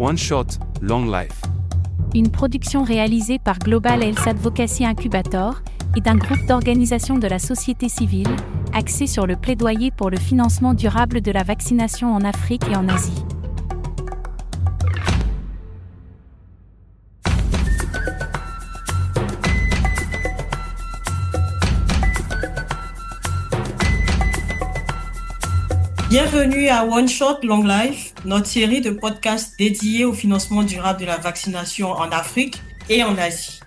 One Shot, Long Life. Une production réalisée par Global Health Advocacy Incubator et d'un groupe d'organisations de la société civile, axé sur le plaidoyer pour le financement durable de la vaccination en Afrique et en Asie. Bienvenue à One Shot Long Life, notre série de podcasts dédiés au financement durable de la vaccination en Afrique et en Asie.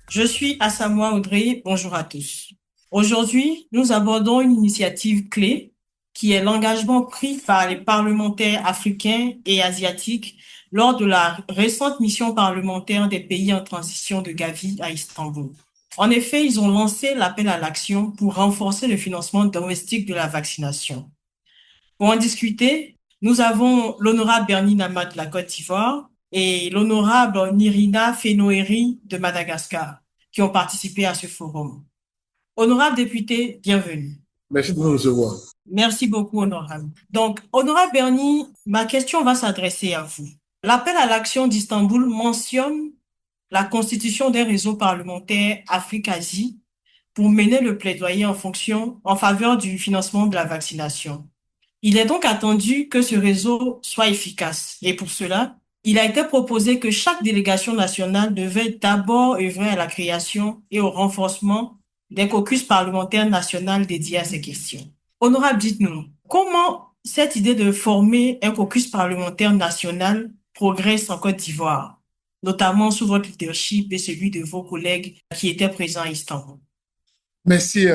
Je suis Assamoah Audrey, bonjour à tous. Aujourd'hui, nous abordons une initiative clé qui est l'engagement pris par les parlementaires africains et asiatiques lors de la récente mission parlementaire des pays en transition de Gavi à Istanbul. En effet, ils ont lancé l'appel à l'action pour renforcer le financement domestique de la vaccination. Pour en discuter, nous avons l'honorable Bernie Nama de la Côte d'Ivoire et l'honorable Nirina Fenoeri de Madagascar qui ont participé à ce forum. Honorable député, bienvenue. Merci de nous recevoir. Merci beaucoup, honorable. Donc, honorable Bernie, ma question va s'adresser à vous. L'appel à l'action d'Istanbul mentionne la constitution d'un réseau parlementaire Afrique-Asie pour mener le plaidoyer en faveur du financement de la vaccination. Il est donc attendu que ce réseau soit efficace. Et pour cela, il a été proposé que chaque délégation nationale devait d'abord œuvrer à la création et au renforcement d'un caucus parlementaire national dédié à ces questions. Honorable, dites-nous, comment cette idée de former un caucus parlementaire national progresse en Côte d'Ivoire, notamment sous votre leadership et celui de vos collègues qui étaient présents à Istanbul? Merci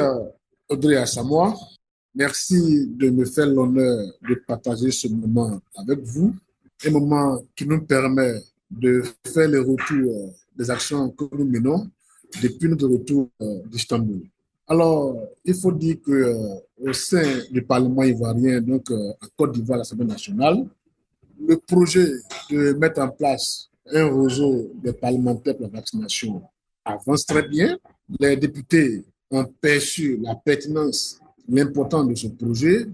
Audrey Assamoah. Merci de me faire l'honneur de partager ce moment avec vous, un moment qui nous permet de faire le retour des actions que nous menons depuis notre retour d'Istanbul. Alors, il faut dire qu'au sein du Parlement ivoirien, donc en Côte d'Ivoire, l'Assemblée nationale, le projet de mettre en place un réseau de parlementaires pour la vaccination avance très bien. Les députés ont perçu la pertinence, l'importance de ce projet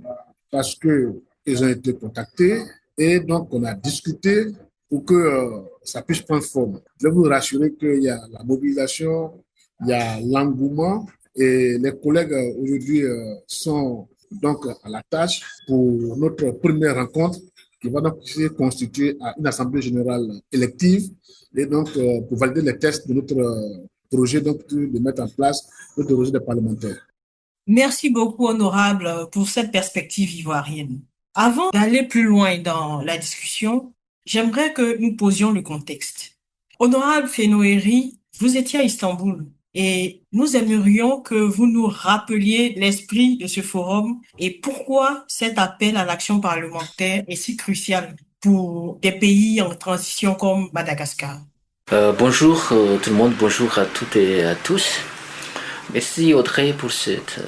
parce qu'ils ont été contactés et donc on a discuté pour que ça puisse prendre forme. Je vais vous rassurer qu'il y a la mobilisation, il y a l'engouement et les collègues aujourd'hui sont donc à la tâche pour notre première rencontre qui va donc se constituer à une assemblée générale élective et donc pour valider les tests de notre projet donc de mettre en place notre réseau de parlementaires. Merci beaucoup, honorable, pour cette perspective ivoirienne. Avant d'aller plus loin dans la discussion, j'aimerais que nous posions le contexte. Honorable Fenoeri, vous étiez à Istanbul et nous aimerions que vous nous rappeliez l'esprit de ce forum et pourquoi cet appel à l'action parlementaire est si crucial pour des pays en transition comme Madagascar. Bonjour tout le monde, bonjour à toutes et à tous. Merci Audrey pour cette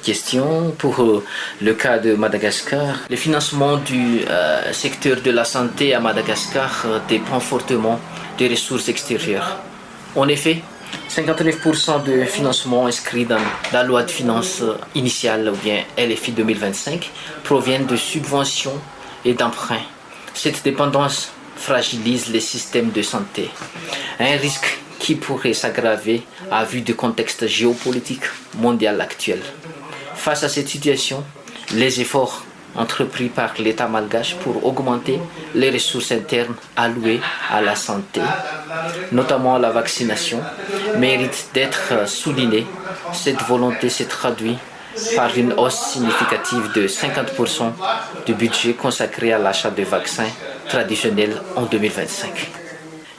question. Pour le cas de Madagascar, le financement du secteur de la santé à Madagascar dépend fortement des ressources extérieures. En effet, 59% de financement inscrit dans la loi de finances initiale ou bien LFI 2025 proviennent de subventions et d'emprunts. Cette dépendance fragilise les systèmes de santé. Un risque qui pourrait s'aggraver à vue du contexte géopolitique mondial actuel. Face à cette situation, les efforts entrepris par l'État malgache pour augmenter les ressources internes allouées à la santé, notamment à la vaccination, méritent d'être soulignés. Cette volonté s'est traduite par une hausse significative de 50% du budget consacré à l'achat de vaccins traditionnels en 2025.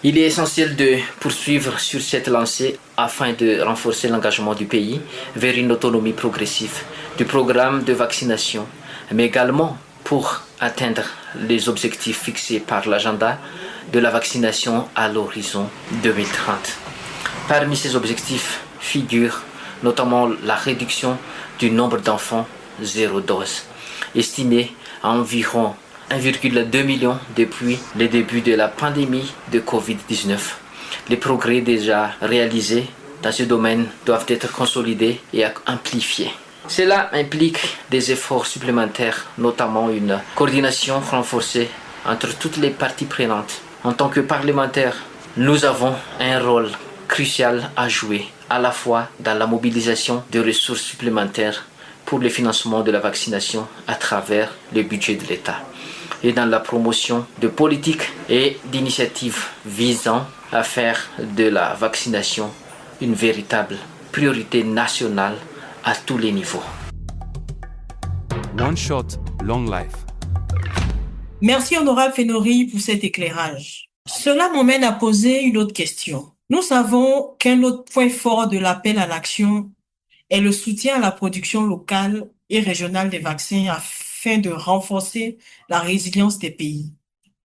Il est essentiel de poursuivre sur cette lancée afin de renforcer l'engagement du pays vers une autonomie progressive du programme de vaccination, mais également pour atteindre les objectifs fixés par l'agenda de la vaccination à l'horizon 2030. Parmi ces objectifs figurent notamment la réduction du nombre d'enfants zéro dose, estimé à environ 1,2 million depuis le début de la pandémie de Covid-19. Les progrès déjà réalisés dans ce domaine doivent être consolidés et amplifiés. Cela implique des efforts supplémentaires, notamment une coordination renforcée entre toutes les parties prenantes, En tant que parlementaires, nous avons un rôle crucial à jouer, à la fois dans la mobilisation de ressources supplémentaires pour le financement de la vaccination à travers le budget de l'État et dans la promotion de politiques et d'initiatives visant à faire de la vaccination une véritable priorité nationale à tous les niveaux. One Shot, Long Life. Merci Honorable Fenori pour cet éclairage. Cela m'emmène à poser une autre question. Nous savons qu'un autre point fort de l'appel à l'action est le soutien à la production locale et régionale des vaccins afin de renforcer la résilience des pays.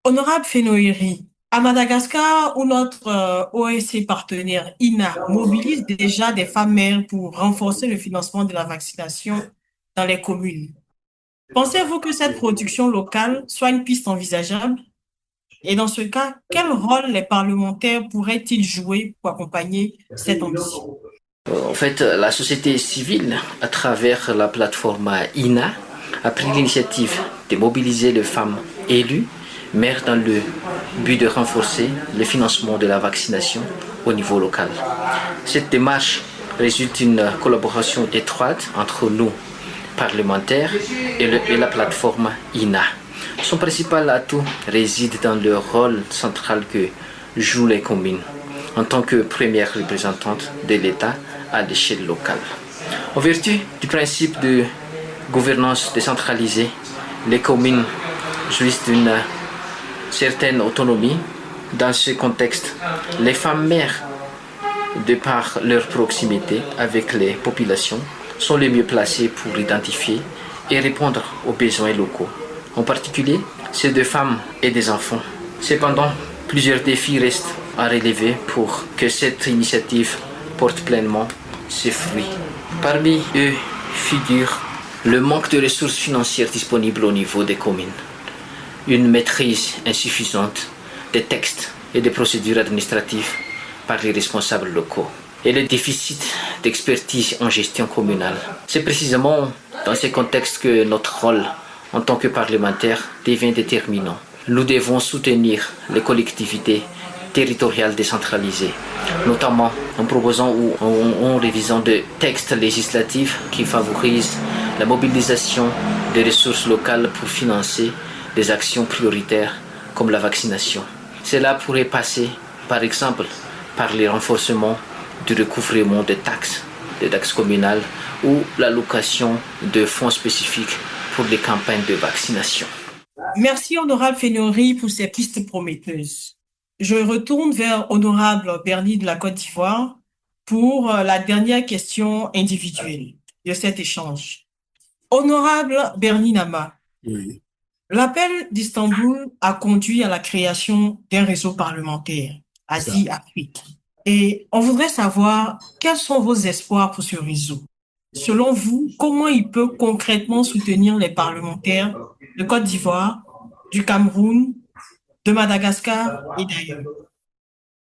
Honorable Fenori, à Madagascar, où notre OSC partenaire INA mobilise déjà des femmes mères pour renforcer le financement de la vaccination dans les communes. Pensez-vous que cette production locale soit une piste envisageable? Et dans ce cas, quel rôle les parlementaires pourraient-ils jouer pour accompagner cette ambition? En fait, la société civile, à travers la plateforme INA, a pris l'initiative de mobiliser les femmes élues, maires dans le but de renforcer le financement de la vaccination au niveau local. Cette démarche résulte d'une collaboration étroite entre nous, parlementaires, et la plateforme INA. Son principal atout réside dans le rôle central que jouent les communes en tant que première représentante de l'État à l'échelle locale. En vertu du principe de gouvernance décentralisée, les communes jouissent d'une certaine autonomie. Dans ce contexte, les femmes mères, de par leur proximité avec les populations, sont les mieux placées pour identifier et répondre aux besoins locaux, en particulier ceux des femmes et des enfants. Cependant, plusieurs défis restent à relever pour que cette initiative porte pleinement ses fruits. Parmi eux figure le manque de ressources financières disponibles au niveau des communes, une maîtrise insuffisante des textes et des procédures administratives par les responsables locaux et le déficit d'expertise en gestion communale. C'est précisément dans ce contexte que notre rôle en tant que parlementaire devient déterminant. Nous devons soutenir les collectivités territoriales décentralisées, notamment en proposant ou en révisant des textes législatifs qui favorisent la mobilisation des ressources locales pour financer des actions prioritaires comme la vaccination. Cela pourrait passer, par exemple, par le renforcement du recouvrement des taxes communales ou l'allocation de fonds spécifiques pour les campagnes de vaccination. Merci Honorable Fenori pour ces pistes prometteuses. Je retourne vers Honorable Bernie de la Côte d'Ivoire pour la dernière question individuelle de cet échange. Honorable Bernie Nama, Oui. l'appel d'Istanbul a conduit à la création d'un réseau parlementaire Asie-Afrique. Et on voudrait savoir quels sont vos espoirs pour ce réseau. Selon vous, comment il peut concrètement soutenir les parlementaires de Côte d'Ivoire, du Cameroun, de Madagascar et d'ailleurs?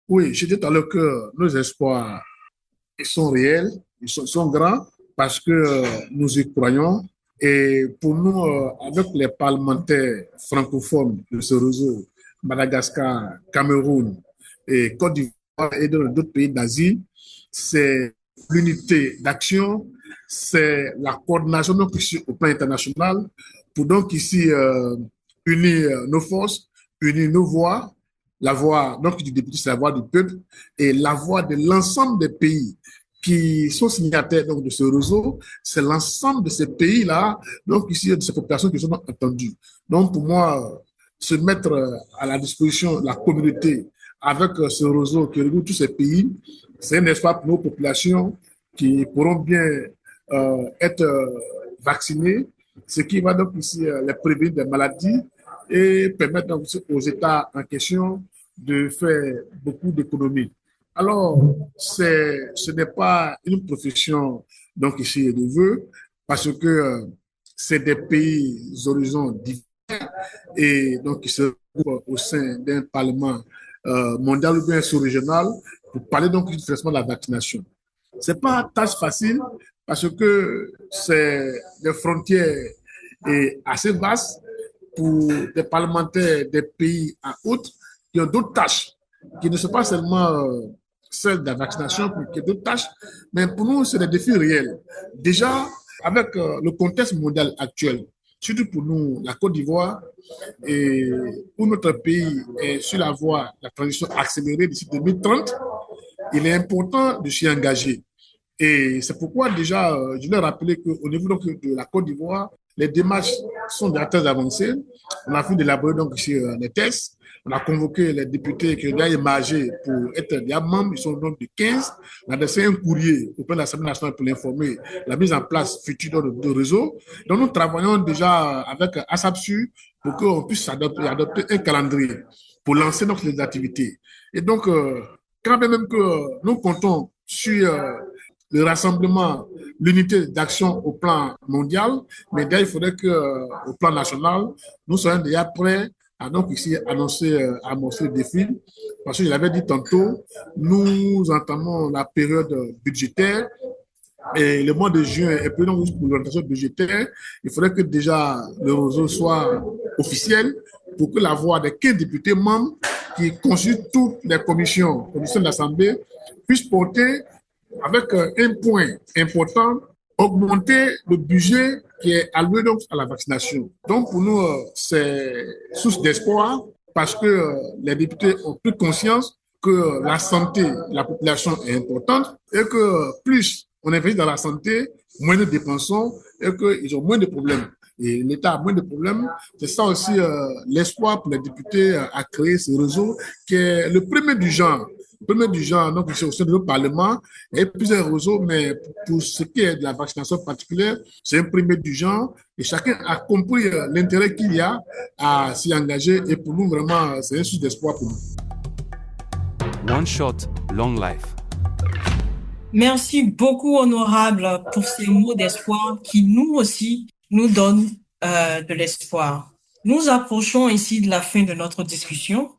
Oui, je dis tout à l'heure que nos espoirs ils sont réels, ils sont grands parce que nous y croyons. Et pour nous, avec les parlementaires francophones de ce réseau, Madagascar, Cameroun et Côte d'Ivoire et d'autres pays d'Asie, c'est l'unité d'action, c'est la coordination donc ici au plan international pour donc ici unir nos forces, unir nos voix. La voix donc du député, c'est la voix du peuple et la voix de l'ensemble des pays qui sont signataires donc, de ce réseau, c'est l'ensemble de ces pays-là, donc ici, de ces populations qui sont entendues. Donc, pour moi, se mettre à la disposition de la communauté avec ce réseau qui regroupe tous ces pays, c'est un espoir pour nos populations qui pourront bien être vaccinées, ce qui va donc ici les prévenir des maladies et permettre donc aux États en question de faire beaucoup d'économies. Alors, ce n'est pas une profession donc ici de vœux parce que c'est des pays horizons différents et donc qui se regroupent au sein d'un parlement mondial ou bien sous-régional pour parler donc du traitement de la vaccination. C'est pas une tâche facile parce que c'est des frontières assez vastes pour des parlementaires des pays à autres qui ont d'autres tâches, qui ne sont pas seulement celles de la vaccination, mais qui ont d'autres tâches. Mais pour nous, c'est des défis réels. Déjà, avec le contexte mondial actuel, surtout pour nous, la Côte d'Ivoire, et pour notre pays est sur la voie de la transition accélérée d'ici 2030, il est important de s'y engager. Et c'est pourquoi déjà, je voulais rappeler qu'au niveau donc, de la Côte d'Ivoire, les démarches sont déjà très avancées. On a fait d'élaborer donc ici les tests. On a convoqué les députés qui ont déjà émargé pour être des membres. Ils sont donc de 15. On a adressé un courrier auprès de l'Assemblée nationale pour l'informer la mise en place future de réseau. Donc nous travaillons déjà avec ASAPSU pour qu'on puisse adopter un calendrier pour lancer donc les activités. Et donc, quand même que nous comptons sur le rassemblement, l'unité d'action au plan mondial, mais déjà, il faudrait qu'au plan national, nous soyons déjà prêts à donc ici amorcer le défi. Parce que je l'avais dit tantôt, nous entamons la période budgétaire et le mois de juin est plus long pour l'orientation budgétaire. Il faudrait que déjà le réseau soit officiel pour que la voix des 15 députés membres qui constituent toutes les commissions de l'Assemblée puisse porter avec un point important, augmenter le budget qui est alloué donc à la vaccination. Donc pour nous, c'est source d'espoir parce que les députés ont pris conscience que la santé de la population est importante et que plus on investit dans la santé, moins nous dépensons et qu'ils ont moins de problèmes. Et l'État a moins de problèmes. C'est ça aussi l'espoir pour les députés à créer ce réseau qui est le premier du genre. Donc c'est au sein de notre Parlement, il y a plusieurs réseaux, mais pour ce qui est de la vaccination particulière, c'est un premier du genre et chacun a compris l'intérêt qu'il y a à s'y engager et pour nous, vraiment, c'est un source d'espoir pour nous. One Shot, Long Life. Merci beaucoup, honorable, pour ces mots d'espoir qui nous aussi nous donnent de l'espoir. Nous approchons ici de la fin de notre discussion.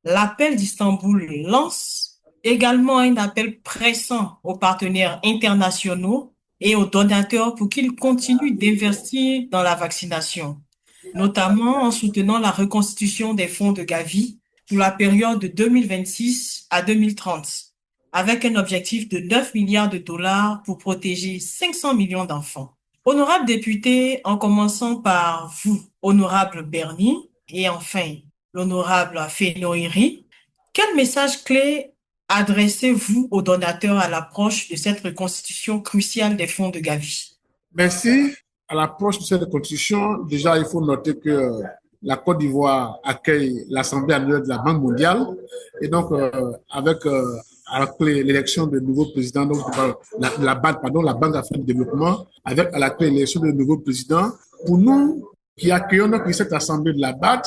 L'appel d'Istanbul lance également un appel pressant aux partenaires internationaux et aux donateurs pour qu'ils continuent d'investir dans la vaccination, notamment en soutenant la reconstitution des fonds de Gavi pour la période de 2026 à 2030, avec un objectif de 9 milliards de dollars pour protéger 500 millions d'enfants. Honorables députés, en commençant par vous, honorable Bernie, et enfin l'honorable Fénoiri, quel message clé adressez-vous aux donateurs à l'approche de cette reconstitution cruciale des fonds de Gavi? Merci. À l'approche de cette reconstitution, déjà, il faut noter que la Côte d'Ivoire accueille l'Assemblée annuelle de la Banque mondiale et donc avec l'élection de nouveaux présidents, donc la Banque africaine de développement, avec à la clé l'élection de nouveaux présidents. Pour nous qui accueillons donc cette Assemblée de la BAD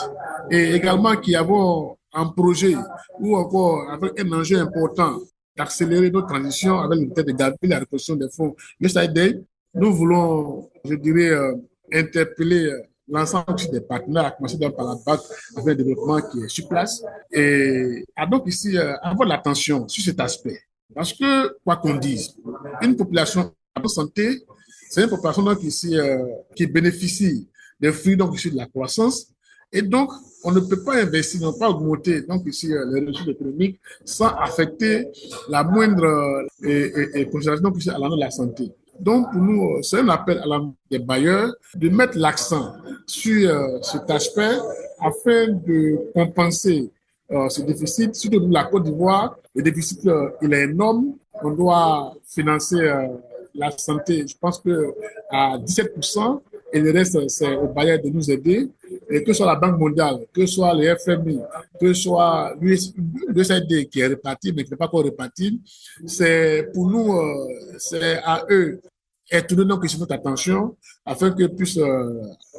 et également qui avons un projet ou encore avec un enjeu important d'accélérer notre transition avec l'unité de Gavi, la reconstruction des fonds USAID, nous voulons, je dirais, interpeller l'ensemble des partenaires, à commencer par la Banque africaine de développement qui est sur place, et donc ici avoir l'attention sur cet aspect. Parce que, quoi qu'on dise, une population en santé, c'est une population donc ici qui bénéficie des fruits donc ici de la croissance, et donc on ne peut pas investir, ne peut pas augmenter donc ici les ressources économiques sans affecter la moindre considération donc ici à la santé. Donc, pour nous, c'est un appel à des bailleurs de mettre l'accent sur cet aspect afin de compenser ce déficit. Surtout dans la Côte d'Ivoire, le déficit il est énorme. On doit financer la santé, je pense qu'à 17%, et le reste, c'est aux bailleurs de nous aider. Et que ce soit la Banque mondiale, que ce soit les FMI, que ce soit l'USAID qui est réparti, mais qui n'est pas encore réparti, c'est pour nous, c'est à eux et tourner notre attention afin qu'ils puissent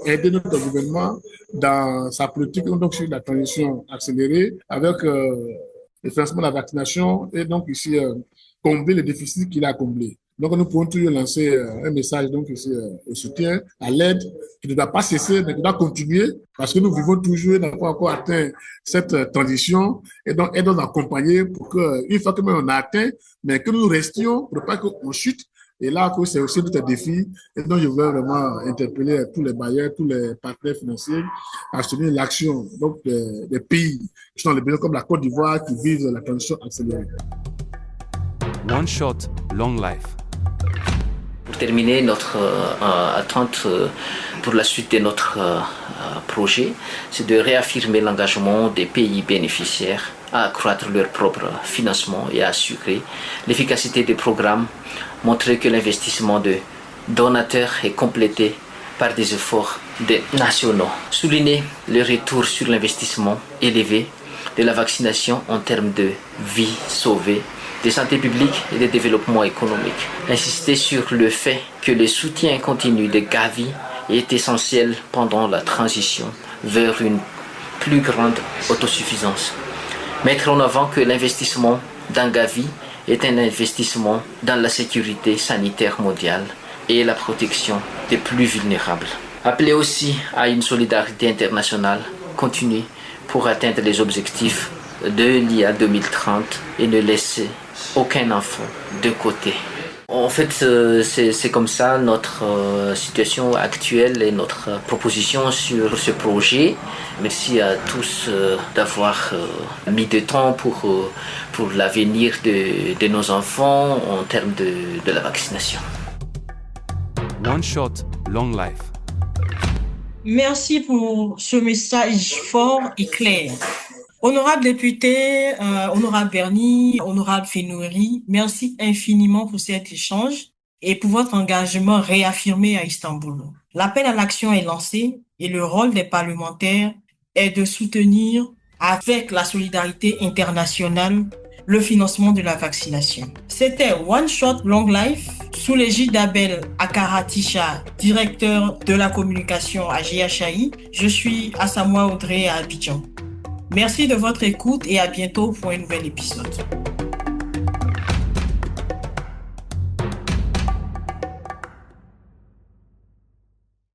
aider notre gouvernement dans sa politique donc sur la transition accélérée avec le financement de la vaccination et donc ici combler les déficits qu'il a comblés. Donc nous pouvons toujours lancer un message donc ici au soutien, à l'aide qui ne doit pas cesser mais qui doit continuer parce que nous vivons toujours, n'avons pas encore atteint cette transition et donc aidons à accompagner pour qu'une fois que on a atteint, mais que nous restions pour ne pas qu'on chute Et là, c'est aussi tout un défi. Et donc, je veux vraiment interpeller tous les bailleurs, tous les partenaires financiers à soutenir l'action donc, des pays qui sont dans les pays comme la Côte d'Ivoire qui vivent la transition accélérée. One Shot, Long Life. Pour terminer, notre attente pour la suite de notre projet, c'est de réaffirmer l'engagement des pays bénéficiaires à accroître leur propre financement et à assurer l'efficacité des programmes, montrer que l'investissement de donateurs est complété par des efforts des nationaux. Souligner le retour sur l'investissement élevé de la vaccination en termes de vies sauvées, de santé publique et de développement économique. Insister sur le fait que le soutien continu de Gavi est essentiel pendant la transition vers une plus grande autosuffisance. Mettre en avant que l'investissement dans Gavi est un investissement dans la sécurité sanitaire mondiale et la protection des plus vulnérables. Appeler aussi à une solidarité internationale continue pour atteindre les objectifs de l'IA 2030 et ne laisser aucun enfant de côté. En fait, c'est comme ça notre situation actuelle et notre proposition sur ce projet. Merci à tous d'avoir mis de temps pour l'avenir de nos enfants en termes de la vaccination. One Shot, Long Life. Merci pour ce message fort et clair. Honorable député, honorable Bernie, honorable Fenouri, merci infiniment pour cet échange et pour votre engagement réaffirmé à Istanbul. L'appel à l'action est lancé et le rôle des parlementaires est de soutenir avec la solidarité internationale le financement de la vaccination. C'était One Shot Long Life sous l'égide d'Abel Akaratisha, directeur de la communication à GHAI. Je suis Asamoah Audrey à Abidjan. Merci de votre écoute et à bientôt pour un nouvel épisode.